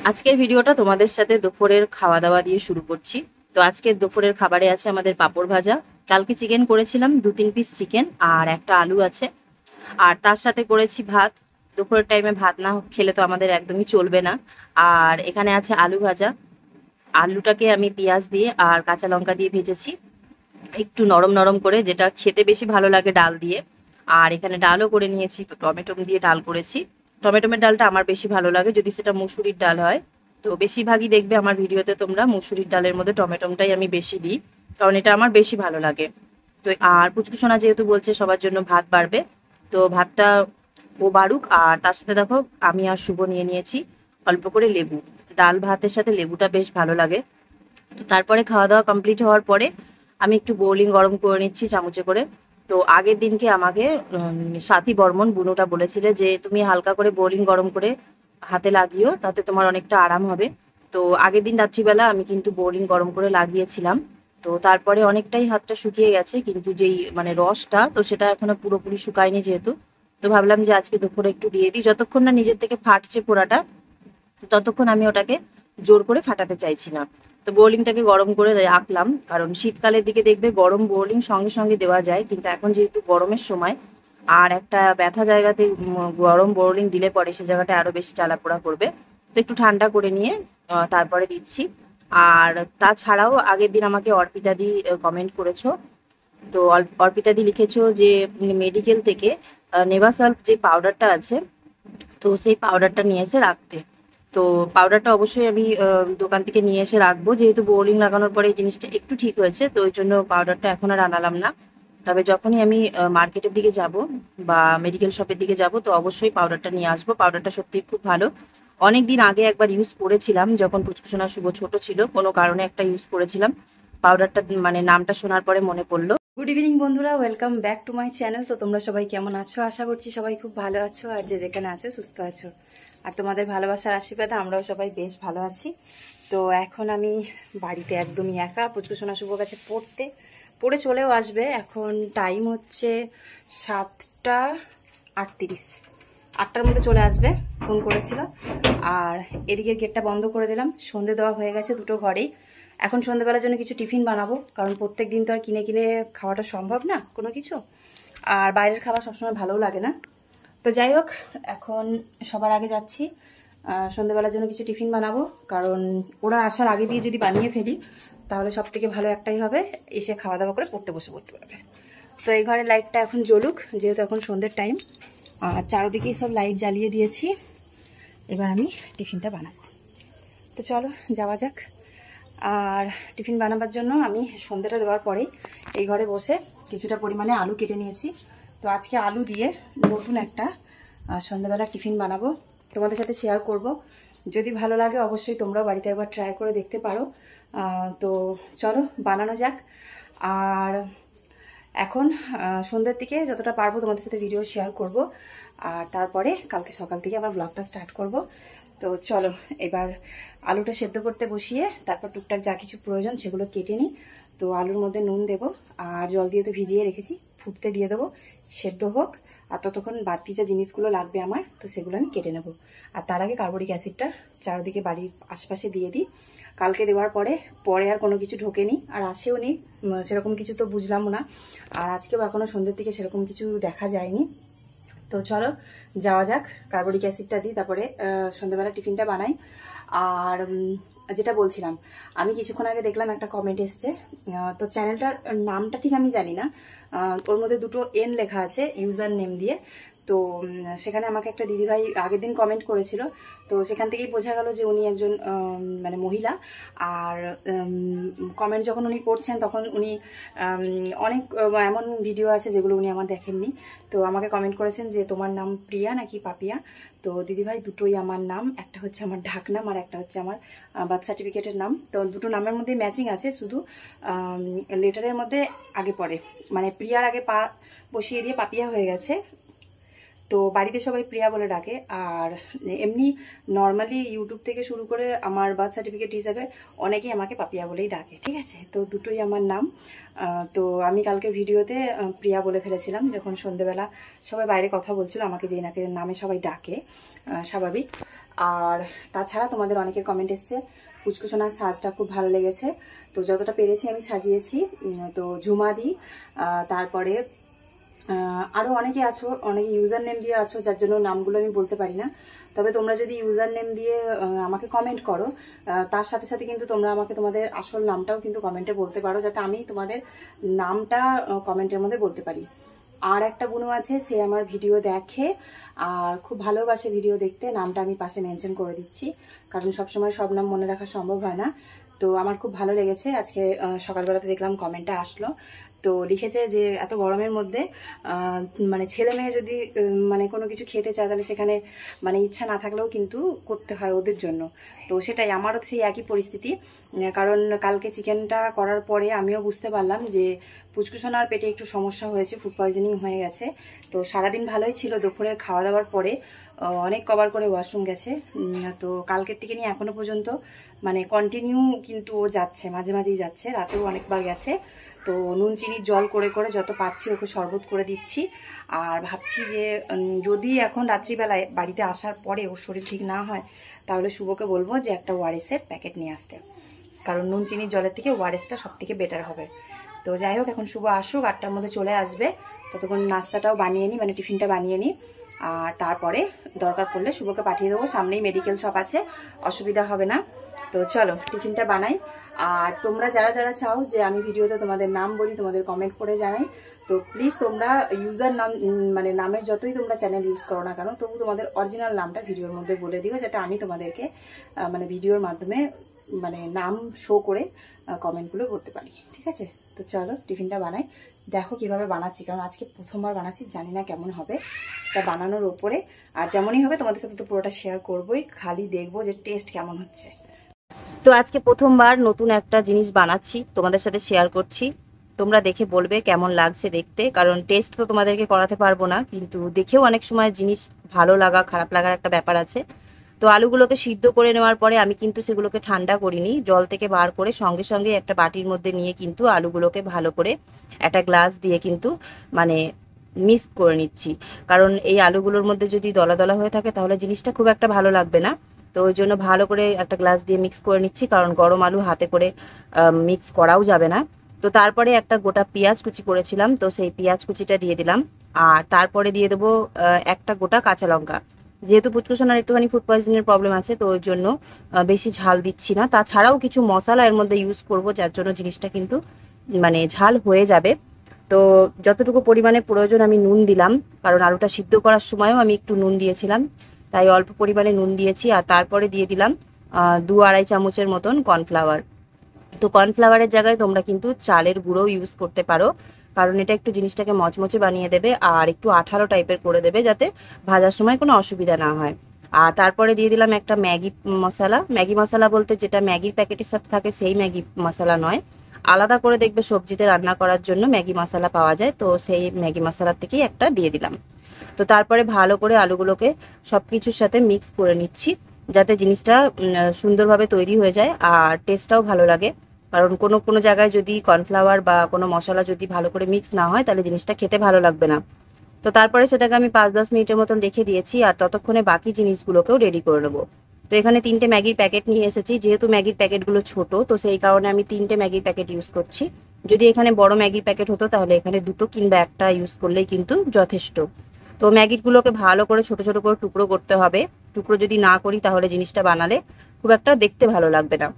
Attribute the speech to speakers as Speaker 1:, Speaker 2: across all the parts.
Speaker 1: আজকের ভিডিওটা তোমাদের সাথে দুপুরের খাওয়া দাওয়া দিয়ে শুরু করছি। তো আজকের দুপুরের খাবারে আছে আমাদের পাঁপড় ভাজা। কালকে চিকেন করেছিলাম, 2-3 পিস চিকেন আর একটা আলু আছে। আর তার সাথে করেছি ভাত। দুপুরের টাইমে ভাত না খেলে তো আমাদের একদমই চলবে না। আর এখানে আছে আলু ভাজা। আলুটাকে আমি পেঁয়াজ দিয়ে আর কাঁচা লঙ্কা দিয়ে ভেজেছি একটু নরম নরম করে, যেটা খেতে বেশি ভালো লাগে ডাল দিয়ে। আর এখানে ডালও করে নিয়েছি, তো টমেটো দিয়ে ডাল করেছি। টমেটোমের ডালটা আমার বেশি ভালো লাগে, যদি সেটা মুসুরির ডাল হয়। তো বেশিরভাগই দেখবে আমার ভিডিওতে তোমরা মুসুরির ডালের মধ্যে টমেটোটাই আমি বেশি দিই, কারণ এটা আমার বেশি ভালো লাগে। তো আর পুচকুসোনা যেহেতু বলছে সবার জন্য ভাত বাড়বে, তো ভাতটা ও বাড়ুক। আর তার সাথে দেখো আমি আর শুভ নিয়ে নিয়েছি অল্প করে লেবু। ডাল ভাতের সাথে লেবুটা বেশ ভালো লাগে। তো তারপরে খাওয়া দাওয়া কমপ্লিট হওয়ার পরে আমি একটু বোলিং গরম করে নিচ্ছি চামচে করে। তো আগের দিনকে আমাকে সাথী বর্মন বুনুটা বলেছিলে যে তুমি হালকা করে বোলিং গরম করে হাতে লাগিও, তাতে তোমার অনেকটা আরাম হবে। তো আগের দিন রাত্রিবেলা আমি কিন্তু বোলিং গরম করে লাগিয়েছিলাম। তো তারপরে অনেকটাই হাতটা শুকিয়ে গেছে, কিন্তু যেই মানে রসটা তো সেটা এখনো পুরোপুরি শুকায়নি যেহেতু। তো ভাবলাম যে আজকে দুপুরে একটু দিয়ে দিই, যতক্ষণ না নিজের থেকে ফাটছে পোড়াটা ততক্ষণ আমি ওটাকে জোর করে ফাটাতে চাইছি না। তো বোলিংটাকে গরম করে রাখলাম, কারণ শীতকালের দিকে দেখবে গরম বোলিং সঙ্গে সঙ্গে দেওয়া যায়, কিন্তু এখন যেহেতু গরমের সময় আর একটা ব্যথা জায়গাতে গরম বোলিং দিলে পরে সে জায়গাটা আরো বেশি জ্বালাপোড়া করবে। তো একটু ঠান্ডা করে নিয়ে তারপরে দিচ্ছি। আর তাছাড়াও আগের দিন আমাকে অর্পিতা দি কমেন্ট করেছো। তো অর্পিতা দি লিখেছো যে মেডিকেল থেকে নেভাসলভ যে পাউডারটা আছে, তো সেই পাউডারটা নিয়ে এসে রাখতে। তো পাউডারটা অবশ্যই আমি দোকান থেকে নিয়ে এসে রাখবো, যেহেতু বোলিং লাগানোর পরে এই জিনিসটা একটু ঠিক হয়েছে, তো ওই জন্য পাউডারটা এখন আর আনালাম না। তবে যখনই আমি মার্কেটের দিকে যাব বা মেডিকেল শপের দিকে যাব, তো অবশ্যই পাউডারটা নিয়ে আসবো। পাউডারটা সত্যিই খুব ভালো। অনেক দিন আগে একবার ইউজ করেছিলাম, যখন পুচকুসোনা শুভ ছোট ছিল, কোনো কারণে একটা ইউজ করেছিলাম। পাউডারটা মানে নামটা শোনার পরে মনে পড়লো।
Speaker 2: গুড ইভিনিং বন্ধুরা, welcome back to my channel. তো তোমরা সবাই কেমন আছো? আশা করছি সবাই খুব ভালো আছো, আর যে যেখানে আছো সুস্থ আছো। আর তোমাদের ভালোবাসার আশীর্বাদে আমরাও সবাই বেশ ভালো আছি। তো এখন আমি বাড়িতে একদমই একা, পুচকুসোনা শুভ কাছে পড়ে চলেও আসবে। এখন টাইম হচ্ছে 7টা 38, 8টার মধ্যে চলে আসবে, ফোন করেছিল। আর এদিকে গেটটা বন্ধ করে দিলাম, সন্ধে দেওয়া হয়ে গেছে দুটো ঘরেই। এখন সন্ধ্যেবেলার জন্য কিছু টিফিন বানাবো, কারণ প্রত্যেক দিন তো আর কিনে কিনে খাওয়াটা সম্ভব না কোনো কিছু। আর বাইরের খাবার সবসময় ভালোও লাগে না। তো যাই হোক, এখন সবার আগে যাচ্ছি সন্ধ্যেবেলার জন্য কিছু টিফিন বানাবো, কারণ ওরা আসার আগে দিয়ে যদি বানিয়ে ফেলি তাহলে সব থেকে ভালো একটাই হবে, এসে খাওয়া দাওয়া করে পড়তে পারবে। তো এই ঘরের লাইটটা এখন জ্বলুক, যেহেতু এখন সন্ধ্যের টাইম। আর চারদিকেই সব লাইট জ্বালিয়ে দিয়েছি। এবার আমি টিফিনটা বানাবো। তো চলো যাওয়া যাক। আর টিফিন বানাবার জন্য আমি সন্ধ্যাটা দেওয়ার পরেই এই ঘরে বসে কিছুটা পরিমাণে আলু কেটে নিয়েছি। তো আজকে আলু দিয়ে নতুন একটা সন্ধ্যাবেলা টিফিন বানাবো, তোমাদের সাথে শেয়ার করব। যদি ভালো লাগে অবশ্যই তোমরাও বাড়িতে একবার ট্রাই করে দেখতে পারো। তো চলো বানানো যাক। আর এখন সন্ধ্যের দিকে যতটা পারবো তোমাদের সাথে ভিডিও শেয়ার করব। আর তারপরে কালকে সকাল থেকে আবার ব্লগটা স্টার্ট করব। তো চলো এবার আলুটা সেদ্ধ করতে বসিয়ে তারপর টুকটাক যা কিছু প্রয়োজন সেগুলো কেটে নিই। তো আলুর মধ্যে নুন দেবো আর জল দিয়ে তো ভিজিয়ে রেখেছি, ফুটতে দিয়ে দেবো, সেদ্ধ হোক। আর ততক্ষণ বাড়তি যে জিনিসগুলো লাগবে আমার, তো সেগুলো আমি কেটে নেব। আর তার আগে কার্বলিক অ্যাসিডটা চারদিকে বাড়ির আশপাশে দিয়ে দিই। কালকে দেওয়ার পরে আর কোনো কিছু ঢোকেনি, আর আসেও নি, সেরকম কিছু তো বুঝলামও না। আর আজকেও এখনও সন্ধ্যের দিকে সেরকম কিছু দেখা যায়নি। তো চলো যাওয়া যাক, কার্বলিক অ্যাসিডটা দিই, তারপরে সন্ধ্যাবেলা টিফিনটা বানাই। আর যেটা বলছিলাম, আমি কিছুক্ষণ আগে দেখলাম একটা কমেন্ট এসেছে। তো চ্যানেলটার নামটা ঠিক আমি জানি না, ওর মধ্যে দুটো এন লেখা আছে ইউজার নেম দিয়ে। তো সেখানে আমাকে একটা দিদিভাই আগের দিন কমেন্ট করেছিল। তো সেখান থেকেই বোঝা গেল যে উনি একজন মানে মহিলা। আর কমেন্ট যখন উনি করছেন তখন উনি অনেক এমন ভিডিও আছে যেগুলো উনি আমার দেখেননি। তো আমাকে কমেন্ট করেছেন যে তোমার নাম প্রিয়া নাকি পাপিয়া। তো দিদিভাই দুটোই আমার নাম, একটা হচ্ছে আমার ঢাক নাম আর একটা হচ্ছে আমার বার্থ সার্টিফিকেটের নাম। তো দুটো নামের মধ্যে ম্যাচিং আছে, শুধু লেটারের মধ্যে আগে পড়ে, মানে প্রিয়ার আগে পা বসিয়ে দিয়ে পাপিয়া হয়ে গেছে। তো বাড়িতে সবাই প্রিয়া বলে ডাকে। আর এমনি নর্মালি ইউটিউব থেকে শুরু করে আমার বার্থ সার্টিফিকেট হিসাবে অনেকেই আমাকে পাপিয়া বলেই ডাকে, ঠিক আছে? তো দুটোই আমার নাম। তো আমি কালকে ভিডিওতে প্রিয়া বলে ফেলেছিলাম, যখন সন্ধেবেলা সবাই বাইরে কথা বলছিল, আমাকে যে নামে সবাই ডাকে, স্বাভাবিক। আর তাছাড়া তোমাদের অনেকের কমেন্ট এসছে পুচকুসোনার সাজটা খুব ভালো লেগেছে, তো যতটা পেরেছি আমি সাজিয়েছি। তো ঝুমাদি, তারপরে আরও অনেকে আছো, অনেকে ইউজার নেম দিয়ে আছো যার জন্য নামগুলো আমি বলতে পারি না। তবে তোমরা যদি ইউজার নেম দিয়ে আমাকে কমেন্ট করো, তার সাথে সাথে কিন্তু তোমরা আমাকে তোমাদের আসল নামটাও কিন্তু কমেন্টে বলতে পারো, যাতে আমি তোমাদের নামটা কমেন্টের মধ্যে বলতে পারি। আর একটা বুনু আছে, সে আমার ভিডিও দেখে আর খুব ভালোবাসে ভিডিও দেখতে, নামটা আমি পাশে মেনশন করে দিচ্ছি, কারণ সবসময় সব নাম মনে রাখা সম্ভব হয় না। তো আমার খুব ভালো লেগেছে, আজকে সকালবেলাতে দেখলাম কমেন্টটা আসলো, তো লিখেছে যে এত গরমের মধ্যে মানে ছেলে মেয়ে যদি মানে কোনো কিছু খেতে চায় তাহলে সেখানে মানে ইচ্ছা না থাকলেও কিন্তু করতে হয় ওদের জন্য। তো সেটাই আমারও সেই একই পরিস্থিতি, কারণ কালকে চিকেনটা করার পরে আমিও বুঝতে পারলাম যে পুচকুসোনার পেটে একটু সমস্যা হয়েছে, ফুড পয়জনিং হয়ে গেছে। তো সারাদিন ভালোই ছিল, দুপুরের খাওয়া দাওয়ার পরে অনেক কবার করে ওয়াশরুম গেছে। তো কালকের থেকে নিয়ে এখনো পর্যন্ত মানে কন্টিনিউ কিন্তু ও যাচ্ছে, মাঝে মাঝেই যাচ্ছে, রাতেও অনেকবার গেছে। তো নুন চিনির জল করে করে যত পাচ্ছি ওকে শরবত করে দিচ্ছি। আর ভাবছি যে যদি এখন রাত্রিবেলায় বাড়িতে আসার পরে ওর শরীর ঠিক না হয় তাহলে শুভকে বলবো যে একটা ওআরএসের প্যাকেট নিয়ে আসতে, কারণ নুন চিনির জলের থেকে ওআরএসটা সব থেকে বেটার হবে। তো যাই হোক, এখন শুভ আসুক, 8টার মধ্যে চলে আসবে, ততক্ষণ নাস্তাটাও বানিয়ে নিই, মানে টিফিনটা বানিয়ে নিই। আর তারপরে দরকার পড়লে শুভকে পাঠিয়ে দেবো, সামনেই মেডিকেল শপ আছে, অসুবিধা হবে না। তো চলো টিফিনটা বানাই। আর তোমরা যারা যারা চাও যে আমি ভিডিওতে তোমাদের নাম বলি, তোমাদের কমেন্ট করে জানাই, তো প্লিজ তোমরা ইউজার নাম মানে নামের যতই তোমরা চ্যানেল ইউজ করো না কেন, তবু তোমাদের অরিজিনাল নামটা ভিডিওর মধ্যে বলে দিও, যাতে আমি তোমাদেরকে মানে ভিডিওর মাধ্যমে মানে নাম শো করে কমেন্টগুলো করতে পারি, ঠিক আছে? তো চলো টিফিনটা বানাই, দেখো কিভাবে বানাচ্ছি, কারণ আজকে প্রথমবার বানাচ্ছি, জানি না কেমন হবে, সেটা বানানোর ওপরে। আর যেমনই হবে তোমাদের সাথে তো পুরোটা শেয়ার করবোই, খালি দেখবো যে টেস্ট কেমন হচ্ছে।
Speaker 1: তো আজকে প্রথমবার নতুন একটা জিনিস বানাচ্ছি, তোমাদের সাথে শেয়ার করছি। তোমরা দেখে বলবে কেমন লাগছে দেখতে, কারণ টেস্ট তো তোমাদেরকে করাতে পারবো না, কিন্তু দেখেও অনেক সময় জিনিস ভালো লাগা খারাপ লাগার একটা ব্যাপার আছে। তো আলুগুলোকে সিদ্ধ করে নেওয়ার পরে আমি কিন্তু সেগুলোকে ঠান্ডা করিনি, জল থেকে বার করে সঙ্গে সঙ্গে একটা বাটির মধ্যে নিয়ে কিন্তু আলুগুলোকে ভালো করে একটা গ্লাস দিয়ে কিন্তু মানে মিক্স করে নিচ্ছি। কারণ এই আলুগুলোর মধ্যে যদি দলা দলা হয়ে থাকে তাহলে জিনিসটা খুব একটা ভালো লাগবে না। তো ওই জন্য ভালো করে একটা গ্লাস দিয়ে মিক্স করে নিচ্ছি, কারণ গরম আলু হাতে করে মিক্স করাও যাবে না। তো তারপরে একটা গোটা পেঁয়াজ কুচি করেছিলাম, তো সেই পেঁয়াজ কুচিটা দিয়ে দিলাম। আর তারপরে দিয়ে দেবো একটা গোটা কাঁচা লঙ্কা। যেহেতু পুচকুসোনার একটুখানি ফুড পয়জনের প্রবলেম আছে, তো ওই জন্য বেশি ঝাল দিচ্ছি না। তাছাড়াও কিছু মশলা এর মধ্যে ইউজ করব, যার জন্য জিনিসটা কিন্তু মানে ঝাল হয়ে যাবে। তো যতটুকু পরিমাণে প্রয়োজন আমি নুন দিলাম, কারণ আলুটা সিদ্ধ করার সময়ও আমি একটু নুন দিয়েছিলাম, তাই অল্প পরিমাণে নুন দিয়েছি। আর তারপরে দিয়ে দিলাম 2-2.5 চামচের মতন কর্নফ্লাওয়ার। তো কর্নফ্লাওয়ারের জায়গায় তোমরা কিন্তু চালের গুঁড়ো ইউজ করতে পারো, কারণ এটা একটু জিনিসটাকে মচমচে বানিয়ে দেবে আর একটু আঠালো টাইপের করে দেবে, যাতে ভাজার সময় কোনো অসুবিধা না হয়। আর তারপরে দিয়ে দিলাম একটা ম্যাগি মশলা। ম্যাগি মশলা বলতে যেটা ম্যাগির প্যাকেটের সাথে থাকে সেই ম্যাগি মশলা নয়, আলাদা করে দেখবে সবজিতে রান্না করার জন্য ম্যাগি মশলা পাওয়া যায়, তো সেই ম্যাগি মশলার থেকেই একটা দিয়ে দিলাম। তো তারপরে ভালো করে আলুগুলোকে সব কিছুর সাথে মিক্স করে নিচ্ছি, যাতে জিনিসটা সুন্দরভাবে তৈরি হয়ে যায় আর টেস্টটাও ভালো লাগে। কারণ কোনো কোনো জায়গায় যদি কর্নফ্লাওয়ার বা কোনো মশলা যদি ভালো করে মিক্স না হয় তাহলে জিনিসটা খেতে ভালো লাগবে না। তো তারপরে সেটাকে আমি 5-10 মিনিটের মতন রেখে দিয়েছি, আর ততক্ষণে বাকি জিনিসগুলোকেও রেডি করে নেবো। তো এখানে 3টে ম্যাগির প্যাকেট নিয়ে এসেছি, যেহেতু ম্যাগির প্যাকেটগুলো ছোট, তো সেই কারণে আমি 3টে ম্যাগির প্যাকেট ইউজ করছি। যদি এখানে বড় ম্যাগির প্যাকেট হতো তাহলে এখানে 2টো কিংবা একটা ইউজ করলেই কিন্তু যথেষ্ট। তো ম্যাগিগুলোকে ভালো করে ছোট ছোট করে টুকরো করতে হবে, টুকরো যদি না করি তাহলে জিনিসটা বানালে খুব একটা দেখতে ভালো লাগবে না।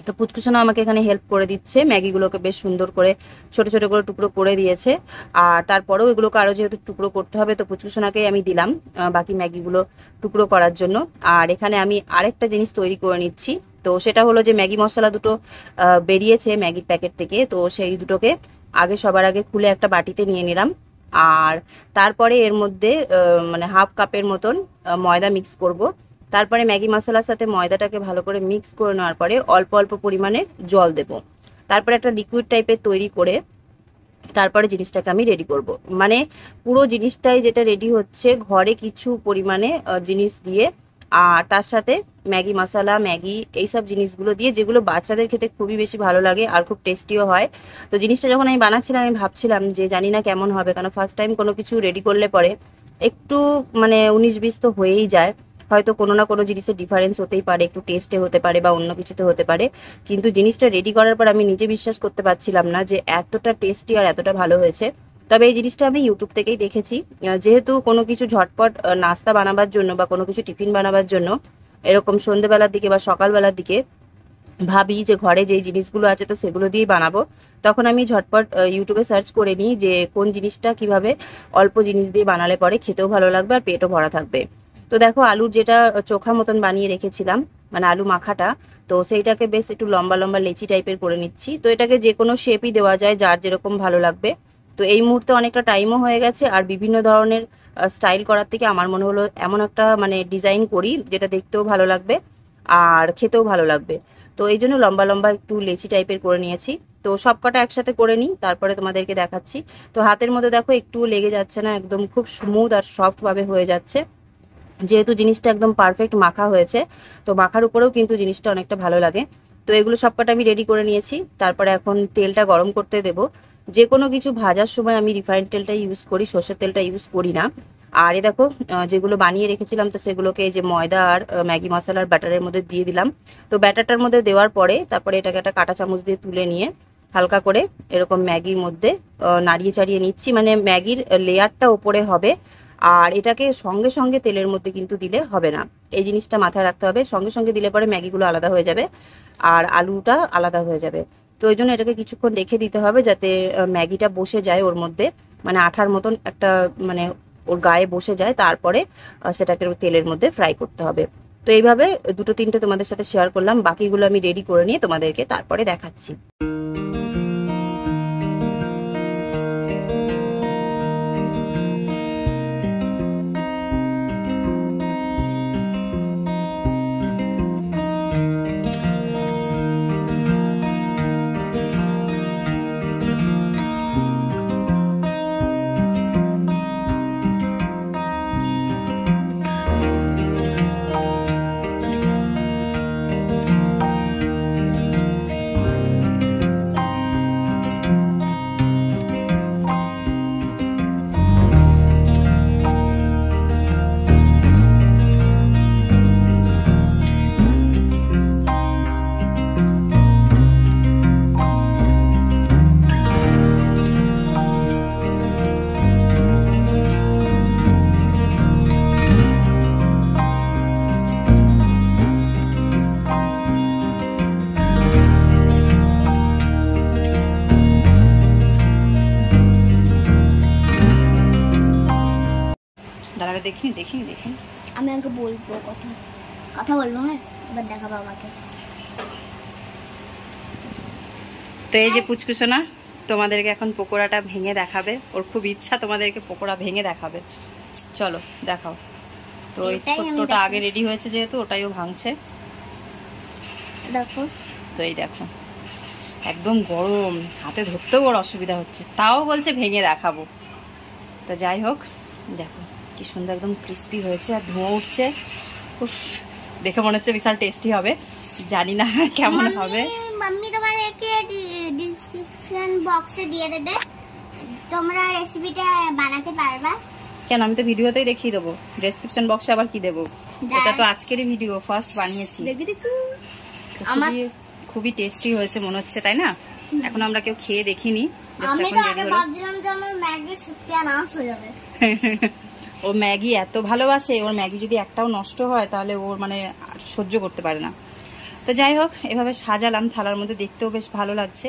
Speaker 1: তো পুচকুসোনা আমাকে এখানে হেল্প করে দিচ্ছে, ম্যাগিগুলোকে বেশ সুন্দর করে ছোট ছোট করে টুকরো করে দিয়েছে। আর তারপরেও এগুলোকে আরও যেহেতু টুকরো করতে হবে, তো পুচকুসোনাকে আমি দিলাম বাকি ম্যাগিগুলো টুকরো করার জন্য। আর এখানে আমি আরেকটা জিনিস তৈরি করে নিচ্ছি, তো সেটা হলো যে ম্যাগি মশলা দুটো বেরিয়েছে ম্যাগির প্যাকেট থেকে, তো সেই দুটোকে সবার আগে খুলে একটা বাটিতে নিয়ে নিলাম। আর তারপরে এর মধ্যে মানে হাফ কাপের মতন ময়দা মিক্স করব। তারপরে ম্যাগি মশলার সাথে ময়দাটাকে ভালো করে মিক্স করে নেওয়ার পরে অল্প অল্প পরিমাণে জল দেব। তারপরে একটা লিকুইড টাইপের তৈরি করে তারপরে জিনিসটাকে আমি রেডি করব। মানে পুরো জিনিসটাই যেটা রেডি হচ্ছে ঘরে কিছু পরিমাণে জিনিস দিয়ে, আর তার সাথে ম্যাগি মশলা, ম্যাগি, এইসব জিনিসগুলো দিয়ে, যেগুলো বাচ্চাদের খেতে খুবই বেশি ভালো লাগে আর খুব টেস্টিও হয়। তো জিনিসটা যখন আমি বানাচ্ছিলাম আমি ভাবছিলাম যে জানি না কেমন হবে, কারণ ফার্স্ট টাইম কোনো কিছু রেডি করলে পরে একটু মানে 19-20 তো হয়েই যায়। হয়তো কোনো না কোনো জিনিসের ডিফারেন্স হতেই পারে, একটু টেস্টে হতে পারে বা অন্য কিছুতে হতে পারে, কিন্তু জিনিসটা রেডি করার পর আমি নিজে বিশ্বাস করতে পারছিলাম না যে এতটা টেস্টি আর এতটা ভালো হয়েছে। তবে এই জিনিসটা আমি ইউটিউব থেকেই দেখেছি। যেহেতু কোনো কিছু ঝটপট নাস্তা বানাবার জন্য বা কোনো কিছু টিফিন বানাবার জন্য এরকম সন্ধ্যেবেলার দিকে বা সকালবেলার দিকে ভাবি যে ঘরে যেই জিনিসগুলো আছে তো সেগুলো দিয়েই বানাবো, তখন আমি ঝটপট ইউটিউবে সার্চ করে নিই যে কোন জিনিসটা কিভাবে অল্প জিনিস দিয়ে বানালে পরে খেতেও ভালো লাগবে আর পেটও ভরা থাকবে। তো দেখো আলুর যেটা চোখা মতন বানিয়ে রেখেছিলাম, মানে আলু মাখাটা, তো সেইটাকে বেশ একটু লম্বা লম্বা লেচি টাইপের করে নিচ্ছি। তো এটাকে যে কোনো শেপই দেওয়া যায়, যার যেরকম ভালো লাগবে। তো এই মুহূর্তে অনেকটা টাইমও হয়ে গেছে, আর বিভিন্ন ধরনের স্টাইল করার থেকে আমার মনে হলো এমন একটা মানে ডিজাইন করি যেটা দেখতেও ভালো লাগবে আর খেতেও ভালো লাগবে। তো এই জন্য লম্বা লম্বা একটু লেচি টাইপের করে নিয়েছি। তো সব কটা একসাথে করে নিই, তারপরে তোমাদেরকে দেখাচ্ছি। তো হাতের মধ্যে দেখো একটু লেগে যাচ্ছে না, একদম খুব স্মুথ আর সফট ভাবে হয়ে যাচ্ছে, যেহেতু জিনিসটা একদম পারফেক্ট মাখা হয়েছে। তো মাখার উপরেও কিন্তু জিনিসটা অনেকটা ভালো লাগে। তো এগুলো সব কটা আমি রেডি করে নিয়েছি। তারপরে এখন তেলটা গরম করতে দেব। যে কোনো কিছু ভাজার সময় আমি রিফাইন্ড তেলটা ইউজ করি, সর্ষের তেলটা ইউজ করি না। আর এ দেখো যেগুলো বানিয়ে রেখেছিলাম তো সেগুলোকে যে ময়দা আর ম্যাগি মশলার ব্যাটারের মধ্যে দিয়ে দিলাম। তো ব্যাটারটার মধ্যে দেওয়ার পরে তারপরে এটাকে একটা কাঁটা চামচ দিয়ে তুলে নিয়ে হালকা করে এরকম ম্যাগির মধ্যে নাড়িয়ে চাড়িয়ে নিচ্ছি, মানে ম্যাগির লেয়ারটা ওপরে হবে। আর এটাকে সঙ্গে সঙ্গে তেলের মধ্যে কিন্তু দিলে হবে না, এই জিনিসটা মাথায় রাখতে হবে। সঙ্গে সঙ্গে দিলে পরে ম্যাগিগুলো আলাদা হয়ে যাবে আর আলুটা আলাদা হয়ে যাবে। তো ওই জন্য এটাকে কিছুক্ষণ রেখে দিতে হবে যাতে ম্যাগিটা বসে যায় ওর মধ্যে, মানে আঠার মতন একটা মানে ওর গায়ে বসে যায়। তারপরে সেটাকে তেলের মধ্যে ফ্রাই করতে হবে। তো এইভাবে দুটো তিনটে তোমাদের সাথে শেয়ার করলাম, বাকিগুলো আমি রেডি করে নিয়ে তোমাদেরকে তারপরে দেখাচ্ছি। দাঁড়াবে, দেখিনি দেখিনি দেখিনি,
Speaker 3: আমি আগে বলবো কথা বলবো। হ্যাঁ, এবার দেখাবো আমাকে।
Speaker 1: তো এই যে পুচকুসোনা তোমাদেরকে এখন পকোড়াটা ভেঙে দেখাবে, ওর খুব ইচ্ছা তোমাদেরকে পকোড়া ভেঙে দেখাবে। চলো দেখাও। তো এই ছোট্টটা আগে রেডি হয়েছে যেহেতু ওটাইও ভাঙছে,
Speaker 3: দেখো।
Speaker 1: তো এই দেখো একদম গরম, হাতে ধরতেও ওর অসুবিধা হচ্ছে, তাও বলছে ভেঙে দেখাবো। তো যাই হোক, দেখো কি সুন্দর একদম ক্রিস্পি হয়েছে আর ধোঁয়া উঠছে। উফ, দেখে মনে হচ্ছে বিশাল টেস্টি হবে, জানি না কেমন হবে।
Speaker 3: মাম্মি তোমাদেরকে ডেসক্রিপশন বক্সে দিয়ে দেবে, তোমরা রেসিপিটা বানাতে পারবা।
Speaker 1: কেন, আমি তো ভিডিওতেই দেখিয়ে দেবো, ডেসক্রিপশন বক্সে আবার কি দেবো? এটা তো আজকেরই ভিডিও, ফার্স্ট বানিয়েছি। খুবই টেস্টি হয়েছে মনে হচ্ছে, তাই না? এখন আমরা কেউ খেয়ে দেখিনি।
Speaker 3: আমি তো আগে ভাবছিলাম যে আমার ম্যাগি সত্যিই নষ্ট হয়ে যাবে।
Speaker 1: ও ম্যাগি এত ভালোবাসে, ওর ম্যাগি যদি একটাও নষ্ট হয় তাহলে ওর মানে সহ্য করতে পারে না। তো যাই হোক, এভাবে সাজালাম থালার মধ্যে, দেখতেও বেশ ভালো লাগছে।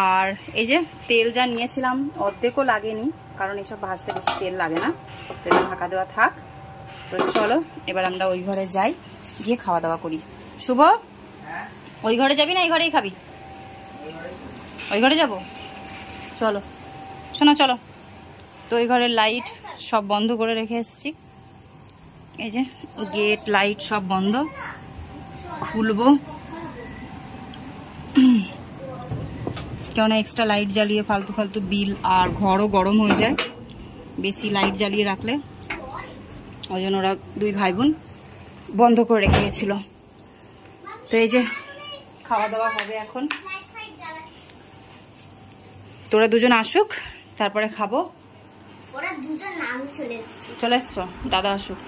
Speaker 1: আর এই যে তেল যা নিয়েছিলাম অর্ধেকও লাগেনি, কারণ এসব ভাজতে বেশি তেল লাগে না, তো ঢাকা দেওয়া থাক। তো চলো এবার আমরা ওই ঘরে যাই, গিয়ে খাওয়া দাওয়া করি। শুভ, ওই ঘরে যাবি না এই ঘরেই খাবি? ওই ঘরে যাব, চলো শোনো চলো। তো ওই ঘরের লাইট সব বন্ধ করে রেখে এসেছি, এই যে গেট লাইট সব বন্ধ, খুলবো কেননা এক্সট্রা লাইট জ্বালিয়ে ফালতু ফালতু বিল আর ঘরও গরম হয়ে যায় বেশি লাইট জ্বালিয়ে রাখলে। ওই জন্য ওরা দুই ভাই বোন বন্ধ করে রেখে গেছিল। তো এই যে খাওয়া দাওয়া হবে এখন, তোরা দুজন আসুক তারপরে খাবো।
Speaker 3: ওরা দুজন নাম চলে এসেছে,
Speaker 1: চলে এসছো, দাদা আসুক।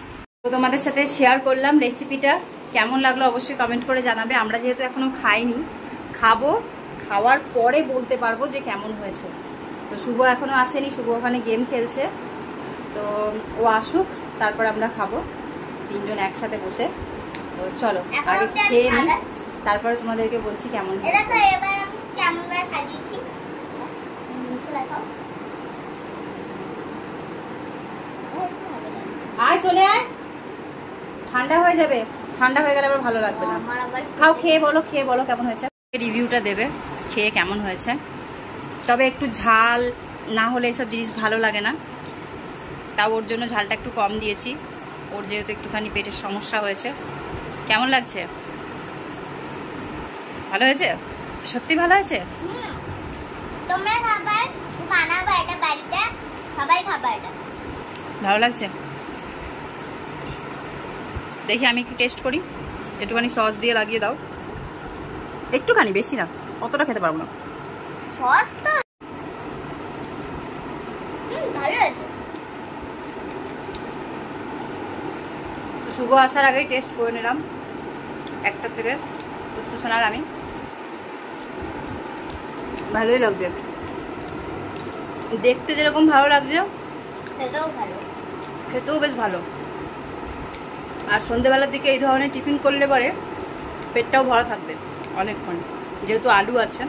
Speaker 2: তো তোমাদের সাথে শেয়ার করলাম রেসিপিটা, কেমন লাগলো অবশ্যই কমেন্ট করে জানাবে। আমরা যেহেতু এখনো খাইনি, খাবো, খাওয়ার পরে বলতে পারবো যে কেমন হয়েছে। তো শুভ এখনো আসেনি, শুভ ওখানে গেম খেলছে, তো ও আসুক তারপর আমরা খাবো তিনজন একসাথে বসে। তো চলো আগে খেয়ে নিই, তারপরে তোমাদেরকে বলছি কেমন হয়েছে। আয় চলে আয়, ঠান্ডা হয়ে যাবে, ঠান্ডা হয়ে গেলে আবার ভালো লাগবে না। খাও, খেয়ে বলো কেমন হয়েছে। রিভিউটা দেবে খেয়ে কেমন হয়েছে। তবে একটু ঝাল না হলে এসব জিনিস ভালো লাগে না, তাও ওর জন্য ঝালটা একটু কম দিয়েছি, ওর যেহেতু একটুখানি পেটের সমস্যা হয়েছে। কেমন লাগছে? ভালো হয়েছে? সত্যি ভালো হয়েছে?
Speaker 3: তোমরা খাবার বানাবা এটা বাড়িতে, সবাই খাবা এটা।
Speaker 2: ভালো লাগছে? দেখি আমি একটু টেস্ট করি, একটুখানি সস দিয়ে লাগিয়ে দাও, একটুখানি, বেশি না, অতটা খেতে পারবো না।
Speaker 3: সস তো ভালো আছে।
Speaker 2: তো শুভ আসার আগেই টেস্ট করে নিলাম একটার থেকে, পুচকু সোনার আমি। ভালোই লাগছে, দেখতে যেরকম ভালো লাগছে
Speaker 3: খেতেও ভালো,
Speaker 2: খেতেও বেশ ভালো। আর সন্ধ্যেবেলার দিকে এই ধরনের টিফিন করলে পরে পেটটাও ভরা থাকবে অনেকক্ষণ, যেহেতু আলু আছে।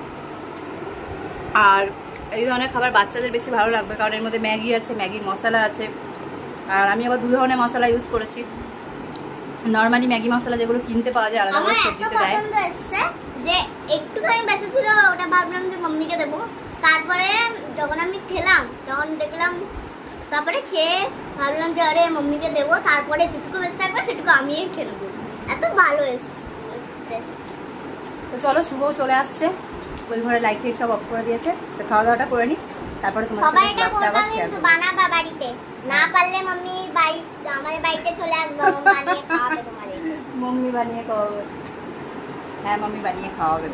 Speaker 2: আর এই ধরনের খাবার বাচ্চাদের বেশি ভালো লাগবে, কারণ এর মধ্যে ম্যাগি আছে, ম্যাগির মশলা আছে। আর আমি আবার 2 ধরনের মশলা ইউজ করেছি। নর্মালি ম্যাগি মশলা যেগুলো কিনতে পাওয়া যায় আলাদা করে সবজিতে দেয়।
Speaker 3: পছন্দ এসছে যে একটুখানি বেঁচে ছিল, ওটা ভাবলাম যে মাম্মিকে দেবো। তারপরে যখন আমি খেলাম তখন দেখলাম, তারপরে খেয়ে ভাবলাম যে আরে মাম্মিকে দেবো, তারপরে যেটুকু বেঁচে থাকবে সেটুকু আমিই খেয়ে নেবো। এত ভালো এসছে।
Speaker 2: তো চলো, শুভও চলে আসছে, ওই ঘরে লাইট ফাইট সব অফ করে দিয়েছে। তো খাওয়া দাওয়াটা করে নিই, তারপরে তোমার
Speaker 3: সবাই
Speaker 2: সাথে
Speaker 3: এটা
Speaker 2: ব্লগটা
Speaker 3: করবা,
Speaker 2: আবার শেয়ার
Speaker 3: কিন্তু
Speaker 2: করব।
Speaker 3: বানাবা বাড়িতে। না পারলে মাম্মি আমাদের বাড়িতে চলে আসবে, বানিয়ে খাওয়াবে তোমাদেরকে।
Speaker 2: মাম্মি বানিয়ে খাওয়াবে, হ্যাঁ মাম্মি বানিয়ে খাওয়াবে।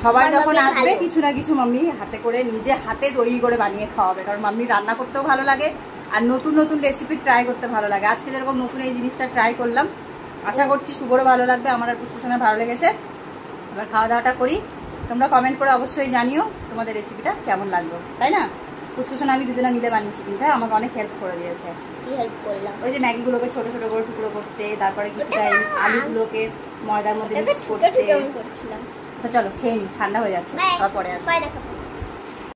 Speaker 2: সবাই
Speaker 3: আমার
Speaker 2: যখন
Speaker 3: মাম্মি
Speaker 2: আসবে
Speaker 3: ভালো।
Speaker 2: কিছু না কিছু মাম্মি হাতে করে, নিজে হাতে তৈরি করে বানিয়ে খাওয়াবে, কারণ মাম্মি রান্না করতেও ভালো লাগে আর নতুন নতুন রেসিপি ট্রাই করতে ভালো লাগে। আজকে যেরকম নতুন এই জিনিসটা ট্রাই করলাম, আশা করছি শুভরও ভালো লাগবে, আমার আর পুচকুর সঙ্গে ভালো লেগেছে। এবার খাওয়া দাওয়াটা করি, তোমরা কমেন্ট করে অবশ্যই জানিও তোমাদের রেসিপিটা কেমন লাগলো, তাই না? পুচকুর সঙ্গে আমি দুজনে মিলে বানিয়েছি, কিন্তু আমাকে অনেক হেল্প করে দিয়েছে।
Speaker 3: কি হেল্প করলাম?
Speaker 2: ওই যে ম্যাগিগুলোকে ছোট ছোট করে টুকরো করতে, তারপরে কিছুটা এই আলুগুলোকে ময়দার মধ্যে মিক্স করতে।
Speaker 3: করছিলাম।
Speaker 2: তো চলো খেয়ে নি, ঠান্ডা হয়ে যাচ্ছে,
Speaker 3: বাই
Speaker 2: তারপরে আসবো।
Speaker 3: বাই, দেখো।